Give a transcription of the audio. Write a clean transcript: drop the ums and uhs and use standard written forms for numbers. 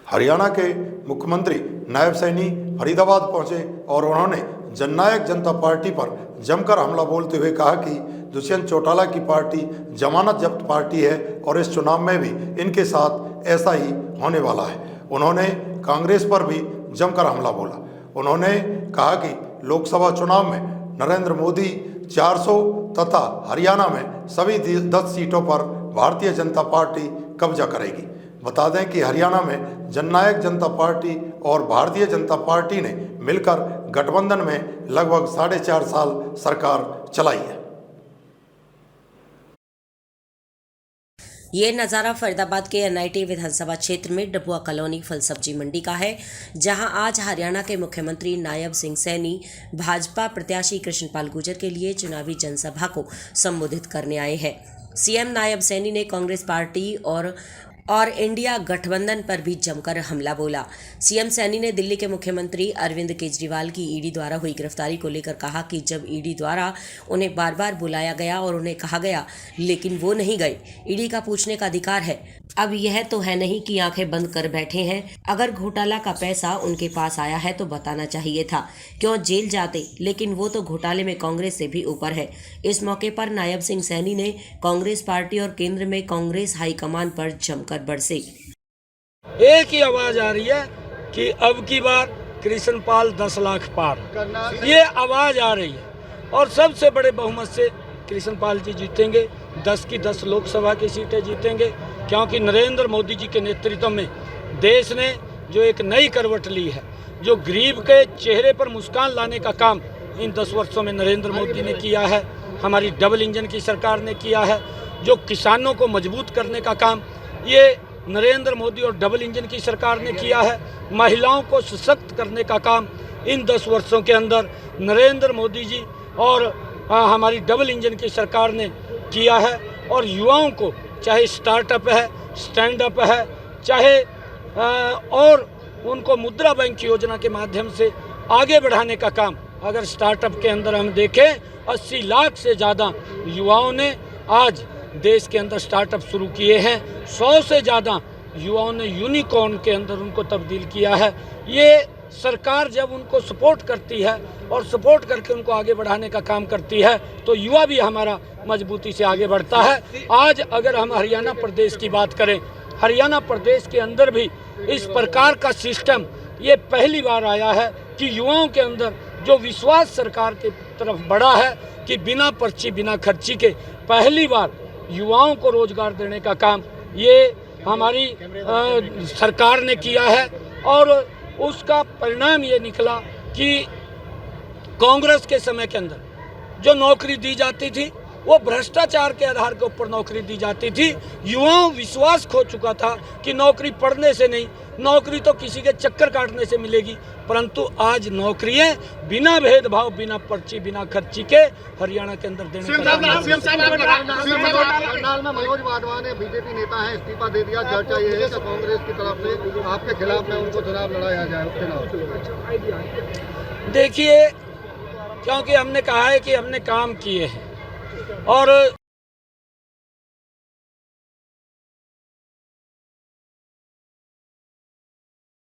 हरियाणा के मुख्यमंत्री नायब सैनी फरीदाबाद पहुंचे और उन्होंने जननायक जनता पार्टी पर जमकर हमला बोलते हुए कहा कि दुष्यंत चौटाला की पार्टी जमानत जब्त पार्टी है और इस चुनाव में भी इनके साथ ऐसा ही होने वाला है। उन्होंने कांग्रेस पर भी जमकर हमला बोला। उन्होंने कहा कि लोकसभा चुनाव में नरेंद्र मोदी 400 तथा हरियाणा में सभी 10 सीटों पर भारतीय जनता पार्टी कब्जा करेगी। बता दें कि हरियाणा में जननायक जनता पार्टी और भारतीय जनता पार्टी ने मिलकर गठबंधन में लगभग 4.5 साल सरकार चलाई है। ये नज़ारा फरीदाबाद के एनआईटी विधानसभा क्षेत्र में डबुआ कॉलोनी फल सब्जी मंडी का है, जहां आज हरियाणा के मुख्यमंत्री नायब सिंह सैनी भाजपा प्रत्याशी कृष्णपाल गुर्जर के लिए चुनावी जनसभा को संबोधित करने आए हैं। सीएम नायब सैनी ने कांग्रेस पार्टी और इंडिया गठबंधन पर भी जमकर हमला बोला। सीएम सैनी ने दिल्ली के मुख्यमंत्री अरविंद केजरीवाल की ईडी द्वारा हुई गिरफ्तारी को लेकर कहा कि जब ईडी द्वारा उन्हें बार बार बुलाया गया और उन्हें कहा गया लेकिन वो नहीं गए। ईडी का पूछने का अधिकार है। अब यह तो है नहीं कि आंखें बंद कर बैठे हैं। अगर घोटाला का पैसा उनके पास आया है तो बताना चाहिए था, क्यों जेल जाते, लेकिन वो तो घोटाले में कांग्रेस से भी ऊपर है। इस मौके पर नायब सिंह सैनी ने कांग्रेस पार्टी और केंद्र में कांग्रेस हाईकमान पर जमकर बरसे। एक ही आवाज आ रही है कि अब की बार कृष्णपाल 10 लाख पार, ये आवाज आ रही है और सबसे बड़े बहुमत से कृष्णपाल जी जीतेंगे। 10 की 10 लोकसभा की सीटें जीतेंगे, क्योंकि नरेंद्र मोदी जी के नेतृत्व में देश ने जो एक नई करवट ली है, जो गरीब के चेहरे पर मुस्कान लाने का काम इन 10 वर्षों में नरेंद्र मोदी ने किया है। हमारी डबल इंजन की सरकार ने किया है। जो किसानों को मजबूत करने का काम ये नरेंद्र मोदी और डबल इंजन की सरकार ने किया है। महिलाओं को सशक्त करने का काम इन 10 वर्षों के अंदर नरेंद्र मोदी जी और हमारी डबल इंजन की सरकार ने किया है। और युवाओं को चाहे स्टार्टअप है, स्टैंड अप है, चाहे और उनको मुद्रा बैंक योजना के माध्यम से आगे बढ़ाने का काम, अगर स्टार्टअप के अंदर हम देखें 80 लाख से ज़्यादा युवाओं ने आज देश के अंदर स्टार्टअप शुरू किए हैं। 100 से ज़्यादा युवाओं ने यूनिकॉर्न के अंदर उनको तब्दील किया है। ये सरकार जब उनको सपोर्ट करती है और सपोर्ट करके उनको आगे बढ़ाने का काम करती है तो युवा भी हमारा मजबूती से आगे बढ़ता है। आज अगर हम हरियाणा प्रदेश की बात करें, हरियाणा प्रदेश के अंदर भी इस प्रकार का सिस्टम ये पहली बार आया है कि युवाओं के अंदर जो विश्वास सरकार की तरफ बढ़ा है कि बिना पर्ची बिना खर्ची के पहली बार युवाओं को रोजगार देने का काम ये हमारी सरकार ने किया है। और उसका परिणाम ये निकला कि कांग्रेस के समय के अंदर जो नौकरी दी जाती थी वो भ्रष्टाचार के आधार के ऊपर नौकरी दी जाती थी। युवाओं विश्वास खो चुका था कि नौकरी पढ़ने से नहीं, नौकरी तो किसी के चक्कर काटने से मिलेगी, परंतु आज नौकरियां बिना भेदभाव, बिना पर्ची, बिना खर्ची के हरियाणा के अंदर देने का में मनोज वाधवा ने बीजेपी नेता है इस्तीफा दे दिया। चर्चा ये है कि कांग्रेस की तरफ से आपके खिलाफ में उनको चुनाव लड़ाया जाए। देखिए, क्योंकि हमने कहा है कि हमने काम किए हैं और